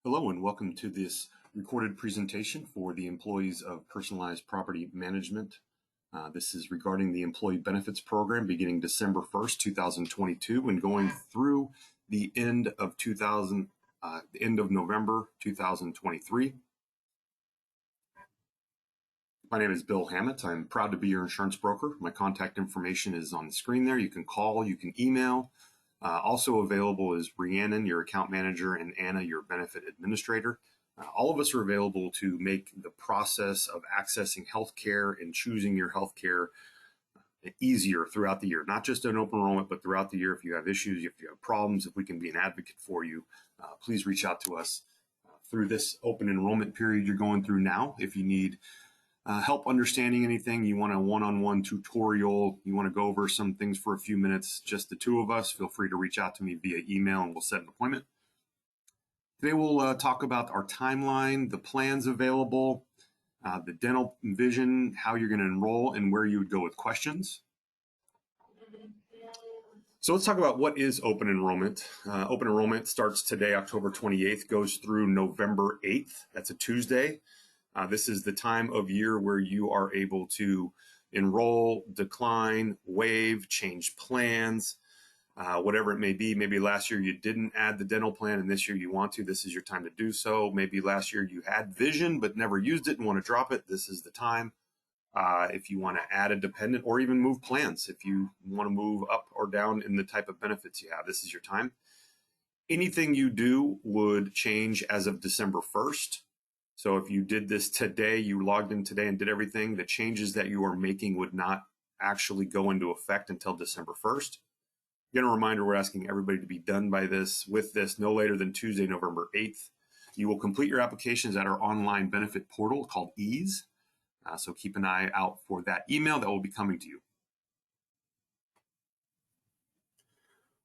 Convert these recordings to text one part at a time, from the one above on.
Hello and welcome to this recorded presentation for the employees of Personalized Property Management. This is regarding the Employee Benefits Program beginning December 1st, 2022 and going through the end of November 2023. My name is Bill Hammett. I'm proud to be your insurance broker. My contact information is on the screen there. You can call, you can email. Also available is Rhiannon, your account manager, and Anna, your benefit administrator. All of us are available to make the process of accessing healthcare and choosing your healthcare easier throughout the year, not just in open enrollment, but throughout the year. If you have issues, if you have problems, if we can be an advocate for you, please reach out to us through this open enrollment period you're going through now. If you need help understanding anything, you want a one-on-one tutorial, you want to go over some things for a few minutes, just the two of us, feel free to reach out to me via email and we'll set an appointment. Today we'll talk about our timeline, the plans available, the dental and vision, how you're going to enroll, and where you would go with questions. So let's talk about what is open enrollment. Open enrollment starts today, October 28th, goes through November 8th. That's a Tuesday. This is the time of year where you are able to enroll, decline, waive, change plans, whatever it may be. Maybe last year you didn't add the dental plan and this year you want to. This is your time to do so. Maybe last year you had vision but never used it and want to drop it. This is the time. If you want to add a dependent or even move plans, if you want to move up or down in the type of benefits you have, this is your time. Anything you do would change as of December 1st. So if you did this today, you logged in today and did everything, the changes that you are making would not actually go into effect until December 1st. Again, a reminder, we're asking everybody to be done with this no later than Tuesday, November 8th. You will complete your applications at our online benefit portal called EASE. So keep an eye out for that email that will be coming to you.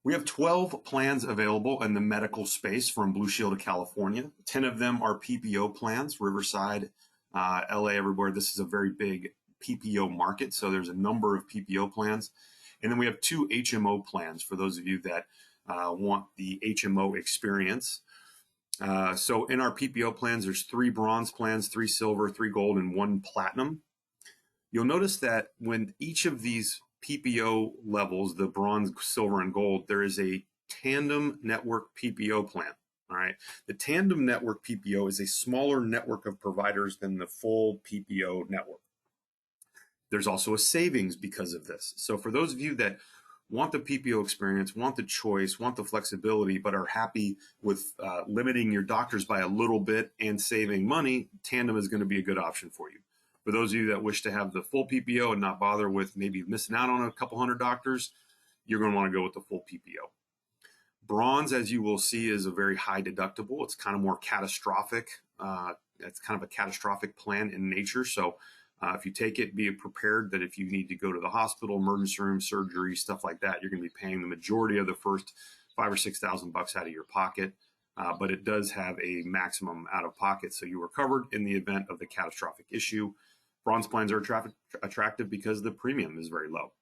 We have 12 plans available in the medical space from Blue Shield of California. 10 of them are PPO plans, Riverside, LA, everywhere. This is a very big PPO market, so there's a number of PPO plans. And then we have 2 HMO plans for those of you that want the HMO experience. So in our PPO plans, there's 3 bronze plans, 3 silver, 3 gold, and 1 platinum. You'll notice that when each of these PPO levels, the bronze, silver, and gold, there is a tandem network PPO plan. All right. The tandem network PPO is a smaller network of providers than the full PPO network. There's also a savings because of this. So for those of you that want the PPO experience, want the choice, want the flexibility, but are happy with limiting your doctors by a little bit and saving money, tandem is going to be a good option for you. For those of you that wish to have the full PPO and not bother with maybe missing out on a couple hundred doctors, you're going to want to go with the full PPO. Bronze, as you will see, is a very high deductible. It's kind of more catastrophic. It's kind of a catastrophic plan in nature. So if you take it, be prepared that if you need to go to the hospital, emergency room, surgery, stuff like that, you're going to be paying the majority of the first $5,000 or $6,000 out of your pocket. But it does have a maximum out of pocket. So you are covered in the event of the catastrophic issue. Bronze plans are attractive because the premium is very low.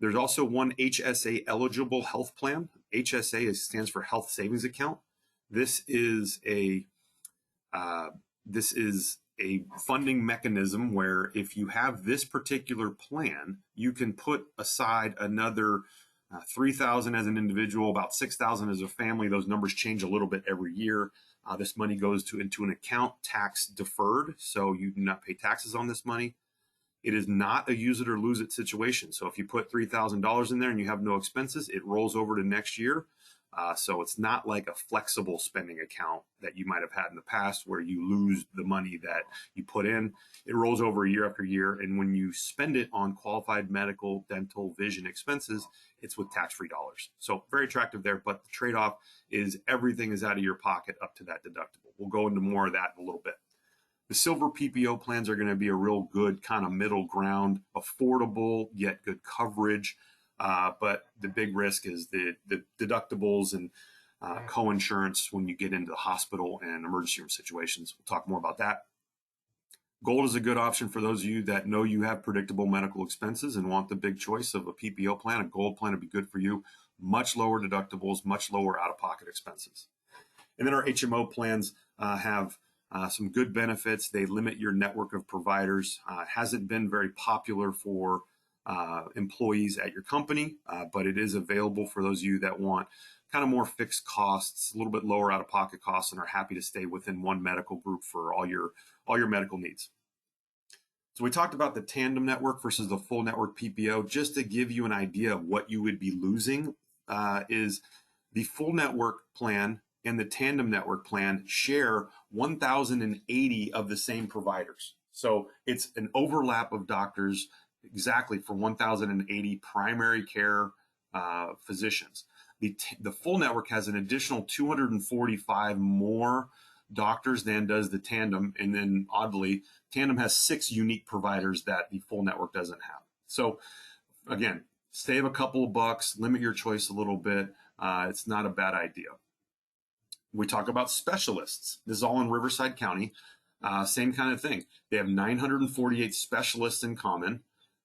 There's also one HSA eligible health plan. HSA stands for Health Savings Account. This is a funding mechanism where if you have this particular plan, you can put aside another $3,000 as an individual, about $6,000 as a family. Those numbers change a little bit every year. This money goes into an account tax deferred, so you do not pay taxes on this money. It is not a use it or lose it situation. So if you put $3,000 in there and you have no expenses, it rolls over to next year. So it's not like a flexible spending account that you might have had in the past where you lose the money that you put in. It rolls over year after year. And when you spend it on qualified medical, dental, vision expenses, it's with tax-free dollars. So very attractive there. But the trade-off is everything is out of your pocket up to that deductible. We'll go into more of that in a little bit. The silver PPO plans are going to be a real good kind of middle ground, affordable yet good coverage. But the big risk is the deductibles and co-insurance when you get into the hospital and emergency room situations. We'll talk more about that. Gold is a good option for those of you that know you have predictable medical expenses and want the big choice of a PPO plan. A gold plan would be good for you. Much lower deductibles, much lower out-of-pocket expenses. And then our HMO plans have some good benefits. They limit your network of providers. Hasn't been very popular for employees at your company, but it is available for those of you that want kind of more fixed costs, a little bit lower out-of-pocket costs, and are happy to stay within one medical group for all your medical needs. So we talked about the tandem network versus the full network PPO. Just to give you an idea of what you would be losing, is the full network plan and the tandem network plan share 1,080 of the same providers. So it's an overlap of doctors exactly for 1,080 primary care physicians. The full network has an additional 245 more doctors than does the tandem. And then oddly, tandem has 6 unique providers that the full network doesn't have. So again, save a couple of bucks, limit your choice a little bit. It's not a bad idea. We talk about specialists. This is all in Riverside County. Same kind of thing. They have 948 specialists in common.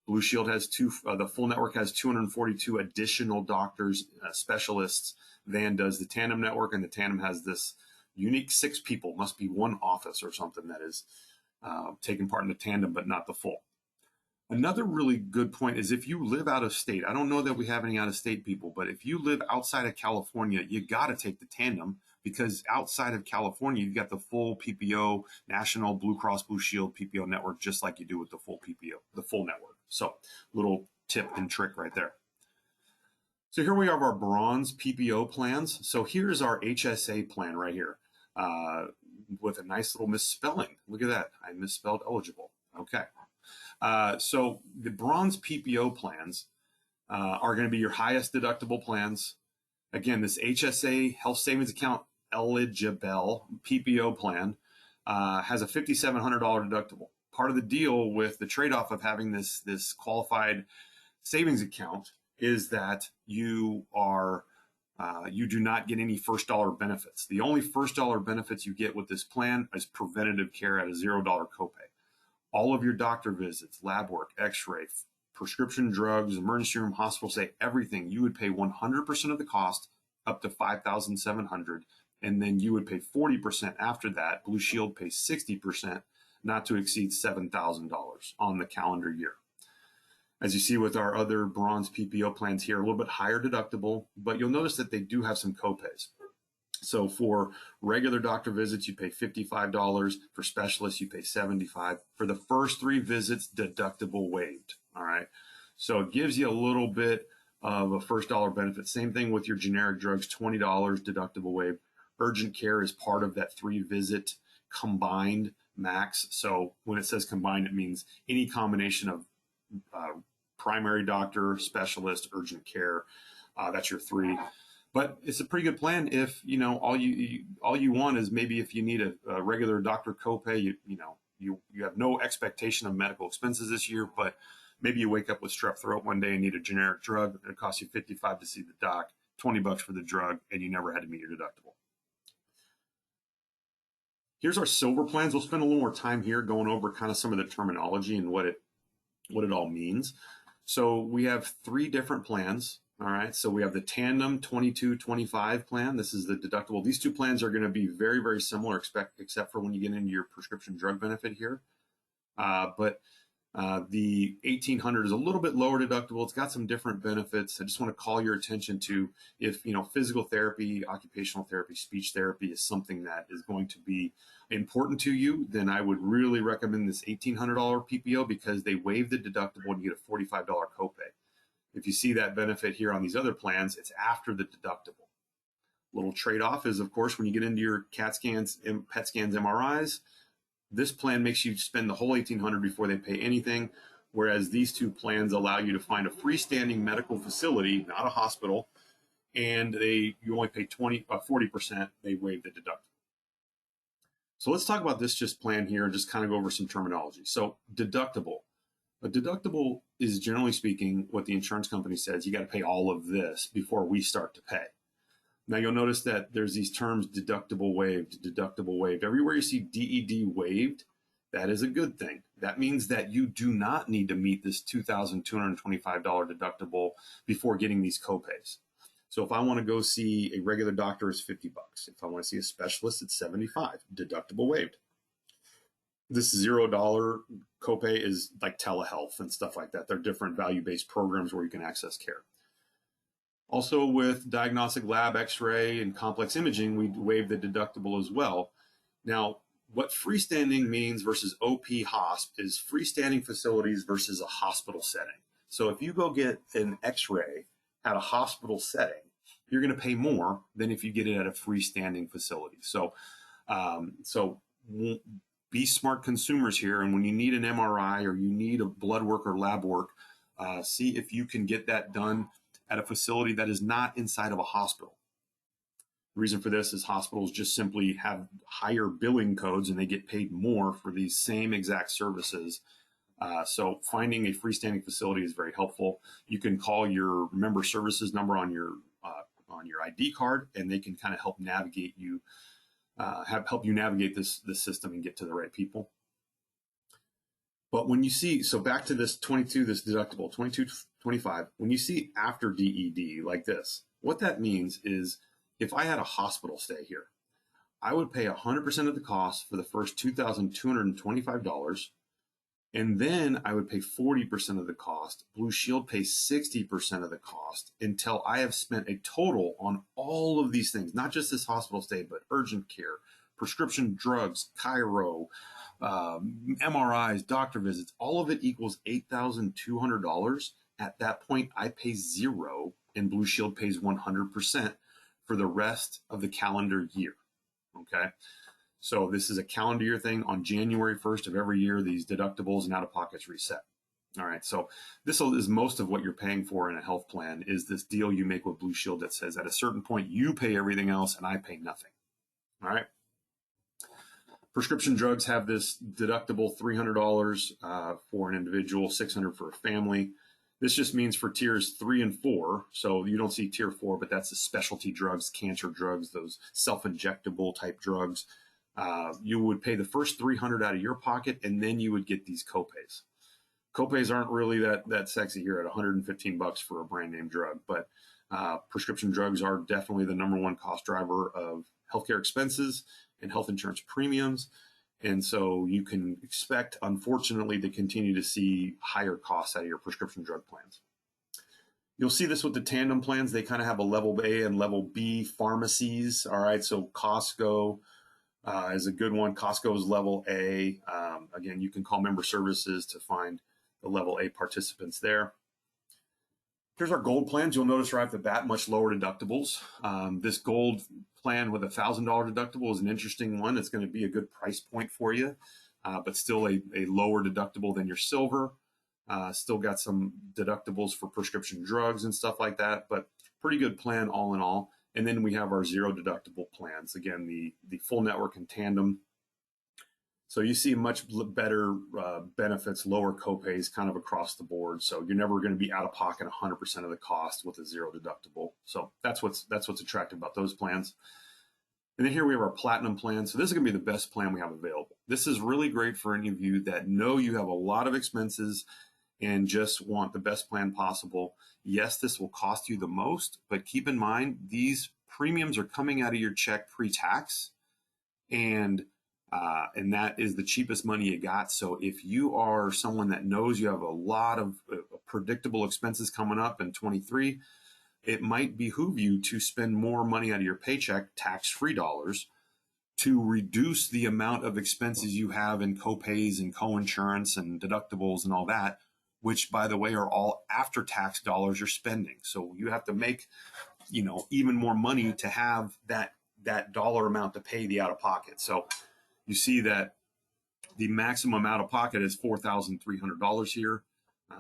Blue Shield has the full network has 242 additional doctors, specialists than does the tandem network. And the tandem has this unique 6 people, must be one office or something that is taking part in the tandem, but not the full. Another really good point is if you live out of state, I don't know that we have any out of state people, but if you live outside of California, you got to take the tandem, because outside of California, you've got the full PPO, National Blue Cross Blue Shield PPO network, just like you do with the full PPO, the full network. So little tip and trick right there. So here we have our bronze PPO plans. So here's our HSA plan right here with a nice little misspelling. Look at that. I misspelled eligible. Okay. So the bronze PPO plans are going to be your highest deductible plans. Again, this HSA, Health Savings Account Eligible PPO plan has a $5,700 deductible. Part of the deal with the trade-off of having this qualified savings account is that you do not get any first dollar benefits. The only first dollar benefits you get with this plan is preventative care at a $0 copay. All of your doctor visits, lab work, x-ray, prescription drugs, emergency room, hospital stay, everything, you would pay 100% of the cost up to $5,700, and then you would pay 40% after that. Blue Shield pays 60%, not to exceed $7,000 on the calendar year. As you see with our other bronze PPO plans here, a little bit higher deductible, but you'll notice that they do have some copays. So for regular doctor visits, you pay $55. For specialists, you pay $75. For the first 3 visits, deductible waived. All right. So it gives you a little bit of a first dollar benefit. Same thing with your generic drugs, $20 deductible waived. Urgent care is part of that 3 visit combined max. So when it says combined, it means any combination of primary doctor, specialist, urgent care. That's your 3. But it's a pretty good plan if, you know, all you want is maybe if you need a regular doctor copay, you have no expectation of medical expenses this year, but maybe you wake up with strep throat one day and need a generic drug. It costs you $55 to see the doc, $20 for the drug, and you never had to meet your deductible. Here's our silver plans. We'll spend a little more time here going over kind of some of the terminology and what it all means. So we have 3 different plans. All right, so we have the Tandem 2225 plan. This is the deductible. These 2 plans are going to be very, very similar, except for when you get into your prescription drug benefit here. But the 1800 is a little bit lower deductible. It's got some different benefits. I just want to call your attention to if, physical therapy, occupational therapy, speech therapy is something that is going to be important to you, then I would really recommend this $1,800 PPO because they waive the deductible and you get a $45 copay. If you see that benefit here on these other plans, it's after the deductible. Little trade-off is, of course, when you get into your CAT scans, PET scans, MRIs, this plan makes you spend the whole $1,800 before they pay anything, whereas these 2 plans allow you to find a freestanding medical facility, not a hospital, and you only pay 40%. They waive the deductible. So let's talk about this plan here and just kind of go over some terminology. So deductible. A deductible is, generally speaking, what the insurance company says, you got to pay all of this before we start to pay. Now you'll notice that there's these terms, deductible waived, deductible waived. Everywhere you see DED waived, that is a good thing. That means that you do not need to meet this $2,225 deductible before getting these copays. So if I want to go see a regular doctor, it's $50. If I want to see a specialist, it's $75. Deductible waived. This $0 copay is like telehealth and stuff like that. They're different value-based programs where you can access care. Also with diagnostic lab, x-ray, and complex imaging, we waive the deductible as well. Now, what freestanding means versus OP/HOSP is freestanding facilities versus a hospital setting. So if you go get an x-ray at a hospital setting, you're going to pay more than if you get it at a freestanding facility. So be smart consumers here. And when you need an MRI or you need a blood work or lab work, see if you can get that done at a facility that is not inside of a hospital. The reason for this is hospitals just simply have higher billing codes and they get paid more for these same exact services. So finding a freestanding facility is very helpful. You can call your member services number on your ID card, and they can kind of help navigate you, help you navigate this system and get to the right people. But when you see, so back to this 22, this deductible, 22.25, when you see after DED like this, what that means is if I had a hospital stay here, I would pay 100% of the cost for the first $2,225, and then I would pay 40% of the cost. Blue Shield pays 60% of the cost until I have spent a total on all of these things, not just this hospital stay, but urgent care, prescription drugs, chiro, MRIs, doctor visits, all of it equals $8,200. At that point, I pay zero and Blue Shield pays 100% for the rest of the calendar year. Okay. So this is a calendar year thing. On January 1st of every year, these deductibles and out-of-pockets reset. All right. So this is most of what you're paying for in a health plan is this deal you make with Blue Shield that says at a certain point, you pay everything else and I pay nothing. All right. Prescription drugs have this deductible $300 for an individual, $600 for a family. This just means for tiers 3 and 4. So you don't see tier 4, but that's the specialty drugs, cancer drugs, those self-injectable type drugs. You would pay the first $300 out of your pocket, and then you would get these copays. Copays aren't really that sexy here at $115 for a brand name drug, but prescription drugs are definitely the number one cost driver of healthcare expenses and health insurance premiums. And so you can expect, unfortunately, to continue to see higher costs out of your prescription drug plans. You'll see this with the tandem plans. They kind of have a level A and level B pharmacies. All right, so Costco is a good one. Costco is level A. Again, you can call member services to find the level A participants there. Here's our gold plans. You'll notice right off the bat, much lower deductibles. This gold plan with $1,000 deductible is an interesting one. It's going to be a good price point for you, but still a lower deductible than your silver. Still got some deductibles for prescription drugs and stuff like that, but pretty good plan all in all. And then we have our zero deductible plans. Again, the full network and tandem. So you see much better benefits, lower copays kind of across the board. So you're never going to be out of pocket 100% of the cost with a zero deductible. So that's what's attractive about those plans. And then here we have our platinum plan. So this is going to be the best plan we have available. This is really great for any of you that know you have a lot of expenses and just want the best plan possible. Yes, this will cost you the most, but keep in mind, these premiums are coming out of your check pre-tax, and that is the cheapest money you got. So if you are someone that knows you have a lot of predictable expenses coming up in 23, it might behoove you to spend more money out of your paycheck, tax-free dollars, to reduce the amount of expenses you have in copays and coinsurance and deductibles and all that, which, by the way, are all after-tax dollars you're spending. So you have to make, even more money to have that dollar amount to pay the out-of-pocket. So you see that the maximum out-of-pocket is $4,300 here.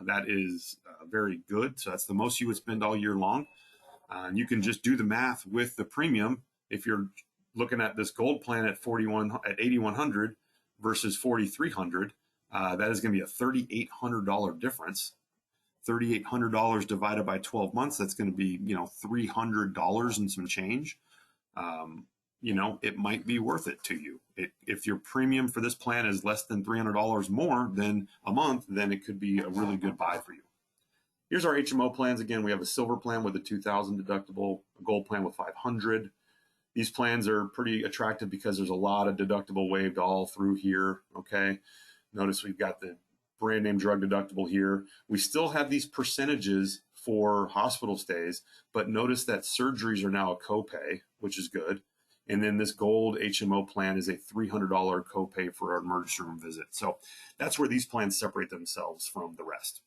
That is very good. So that's the most you would spend all year long. And you can just do the math with the premium. If you're looking at this gold plan at $8,100 versus $4,300, that is going to be a $3,800 difference. $3,800 divided by 12 months, that's going to be, $300 and some change. It might be worth it to you. If your premium for this plan is less than $300 more than a month, then it could be a really good buy for you. Here's our HMO plans. Again, we have a silver plan with a 2,000 deductible, a gold plan with 500. These plans are pretty attractive because there's a lot of deductible waived all through here. Okay. Notice we've got the brand name drug deductible here. We still have these percentages for hospital stays, but notice that surgeries are now a copay, which is good. And then this gold HMO plan is a $300 copay for an emergency room visit. So that's where these plans separate themselves from the rest.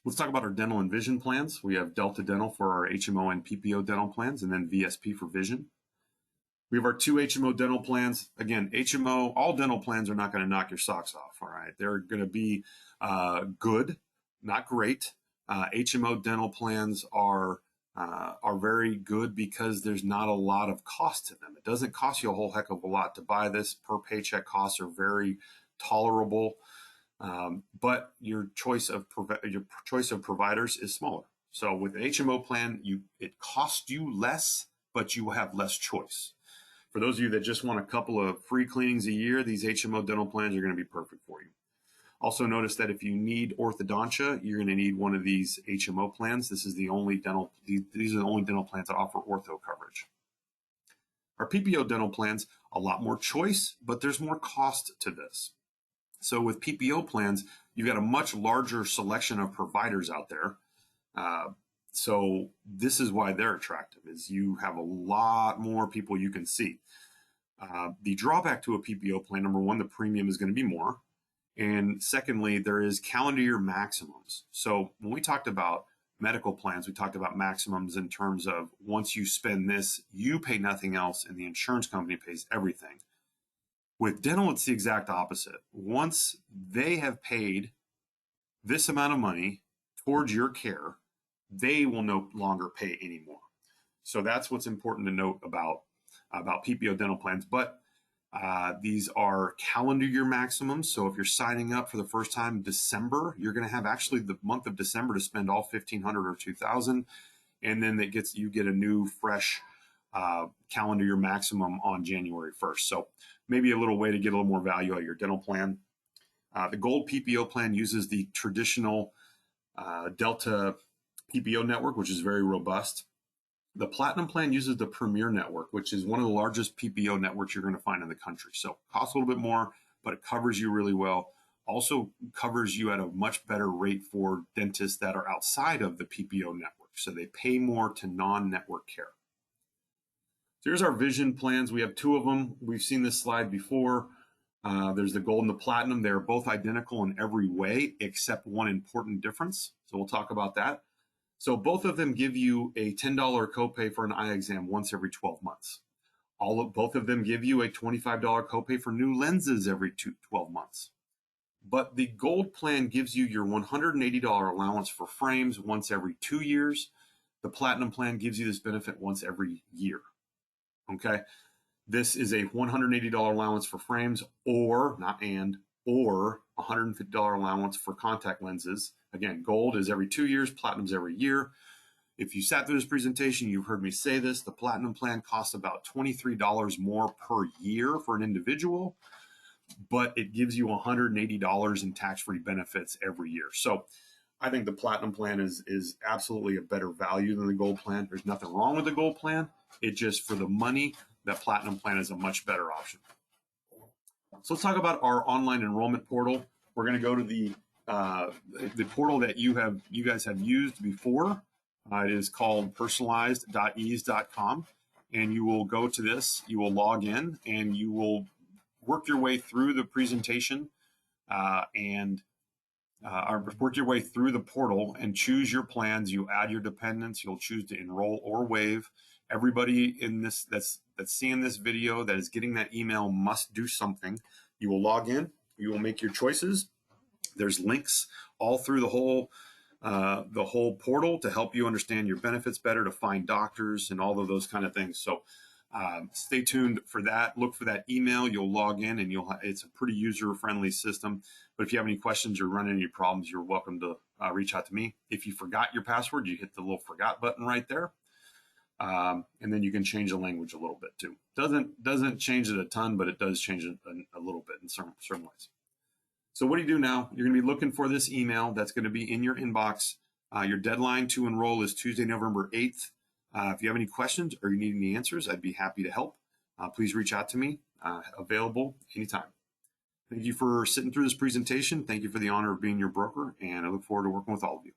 Let's talk about our dental and vision plans. We have Delta Dental for our HMO and PPO dental plans, and then VSP for vision. We have our 2 HMO dental plans. Again, HMO, all dental plans are not going to knock your socks off, all right? They're going to be good, not great. HMO dental plans are very good because there's not a lot of cost to them. It doesn't cost you a whole heck of a lot to buy this. Per paycheck costs are very tolerable. But your choice of providers is smaller. So with an HMO plan, it costs you less, but you have less choice. For those of you that just want a couple of free cleanings a year, these HMO dental plans are going to be perfect for you. Also notice that if you need orthodontia, you're going to need one of these HMO plans. These are the only dental plans that offer ortho coverage. Our PPO dental plans, a lot more choice, but there's more cost to this. So with PPO plans, you've got a much larger selection of providers out there. So this is why they're attractive, is you have a lot more people you can see. The drawback to a PPO plan, number one, the premium is going to be more. And secondly, there is calendar year maximums. So when we talked about medical plans, we talked about maximums in terms of once you spend this, you pay nothing else and the insurance company pays everything. With dental, it's the exact opposite. Once they have paid this amount of money towards your care, they will no longer pay anymore. So that's what's important to note about PPO dental plans. But these are calendar year maximums. So if you're signing up for the first time in December, you're going to have actually the month of December to spend all $1,500 or $2,000, and then you get a new fresh calendar year maximum on January 1st. So maybe a little way to get a little more value out of your dental plan. The gold PPO plan uses the traditional Delta PPO network, which is very robust. The platinum plan uses the Premier network, which is one of the largest PPO networks you're going to find in the country. So costs a little bit more, but it covers you really well. Also covers you at a much better rate for dentists that are outside of the PPO network. So they pay more to non-network care. So here's our vision plans. We have 2 of them. We've seen this slide before. There's the gold and the platinum. They're both identical in every way, except one important difference. So we'll talk about that. So both of them give you a $10 copay for an eye exam once every 12 months. Both of them give you a $25 copay for new lenses every 12 months. But the gold plan gives you your $180 allowance for frames once every 2 years. The platinum plan gives you this benefit once every year. Okay, this is a $180 allowance for frames, or $150 allowance for contact lenses. Again, gold is every 2 years, platinum's every year. If you sat through this presentation, you've heard me say this. The platinum plan costs about $23 more per year for an individual, but it gives you $180 in tax-free benefits every year. So I think the platinum plan is absolutely a better value than the gold plan. There's nothing wrong with the gold plan. It just, for the money, that platinum plan is a much better option. So let's talk about our online enrollment portal. We're going to go to the portal that you guys have used before. It is called personalized.ease.com, and you will go to this. You will log in, and you will work your way through the presentation work your way through the portal and choose your plans. You add your dependents. You'll choose to enroll or waive. Everybody in this that's seeing this video that is getting that email must do something. You will log in. You will make your choices. There's links all through the whole portal to help you understand your benefits better, to find doctors and all of those kind of things. So stay tuned for that. Look for that email. You'll log in, and it's a pretty user-friendly system. But if you have any questions or run into any problems, you're welcome to reach out to me. If you forgot your password, you hit the little forgot button right there. And then you can change the language a little bit too. Doesn't change it a ton, but it does change it a little bit in certain ways. So what do you do now? You're going to be looking for this email that's going to be in your inbox. Your deadline to enroll is Tuesday, November 8th. If you have any questions or you need any answers, I'd be happy to help. Please reach out to me, available anytime. Thank you for sitting through this presentation. Thank you for the honor of being your broker, and I look forward to working with all of you.